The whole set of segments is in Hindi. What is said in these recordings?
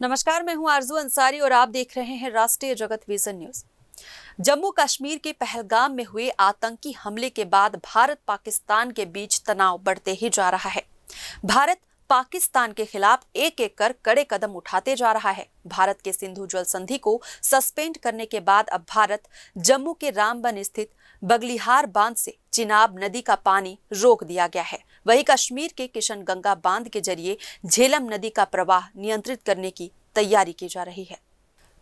नमस्कार, मैं हूं आरजू अंसारी और आप देख रहे हैं राष्ट्रीय जगत विजन न्यूज। जम्मू कश्मीर के पहलगाम में हुए आतंकी हमले के बाद भारत पाकिस्तान के बीच तनाव बढ़ते ही जा रहा है। भारत पाकिस्तान के खिलाफ एक एक कर कड़े कदम उठाते जा रहा है। भारत के सिंधु जल संधि को सस्पेंड करने के बाद अब भारत जम्मू के रामबन स्थित बगलिहार बांध से चिनाब नदी का पानी रोक दिया गया है। वहीं कश्मीर के किशनगंगा बांध के जरिए झेलम नदी का प्रवाह नियंत्रित करने की तैयारी की जा रही है।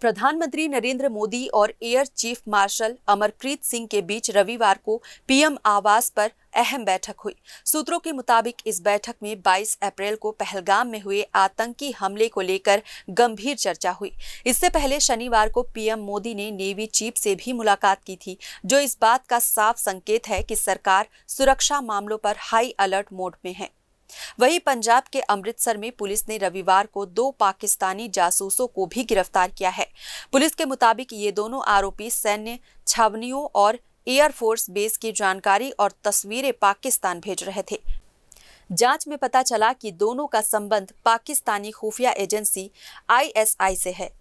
प्रधानमंत्री नरेंद्र मोदी और air chief marshal Amarpreet Singh के बीच रविवार को पीएम आवास पर अहम बैठक हुई। सूत्रों के मुताबिक इस बैठक में 22 अप्रैल को पहलगाम में हुए आतंकी हमले को लेकर गंभीर चर्चा हुई। इससे पहले शनिवार को पीएम मोदी ने नेवी चीफ से भी मुलाकात की थी, जो इस बात का साफ संकेत है कि सरकार सुरक्षा मामलों पर हाई अलर्ट मोड में है। वहीं पंजाब के अमृतसर में पुलिस ने रविवार को 2 पाकिस्तानी जासूसों को भी गिरफ्तार किया है। पुलिस के मुताबिक ये दोनों आरोपी सैन्य छावनियों और एयरफोर्स बेस की जानकारी और तस्वीरें पाकिस्तान भेज रहे थे। जांच में पता चला कि दोनों का संबंध पाकिस्तानी खुफिया एजेंसी ISI से है।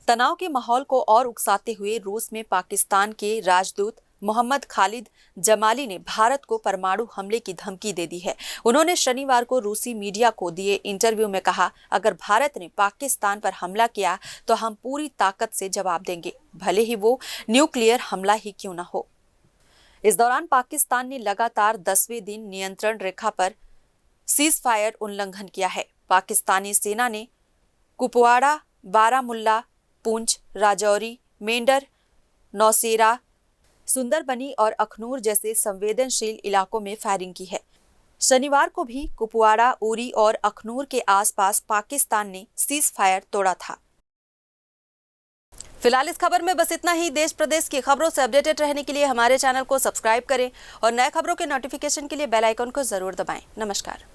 तनाव के माहौल को और उकसाते हुए रूस में पाकिस्तान के राजदूत मोहम्मद खालिद जमाली ने भारत को परमाणु हमले की धमकी दे दी है। उन्होंने शनिवार को रूसी मीडिया को दिए इंटरव्यू में कहा, अगर भारत ने पाकिस्तान पर हमला किया तो हम पूरी ताकत से जवाब देंगे, भले ही वो न्यूक्लियर हमला ही क्यों न हो। इस दौरान पाकिस्तान ने लगातार 10वें दिन नियंत्रण रेखा पर सीज फायर उल्लंघन किया है। पाकिस्तानी सेना ने कुपवाड़ा, बारामुल्ला, पुंछ, राजौरी, मेंढर, नौशेरा, सुंदरबनी और अखनूर जैसे संवेदनशील इलाकों में फायरिंग की है। शनिवार को भी कुपवाड़ा, उरी और अखनूर के आसपास पाकिस्तान ने सीज फायर तोड़ा था। फिलहाल इस खबर में बस इतना ही। देश प्रदेश की खबरों से अपडेटेड रहने के लिए हमारे चैनल को सब्सक्राइब करें और नए खबरों के नोटिफिकेशन के लिए बेल आइकन को जरूर दबाएं। नमस्कार।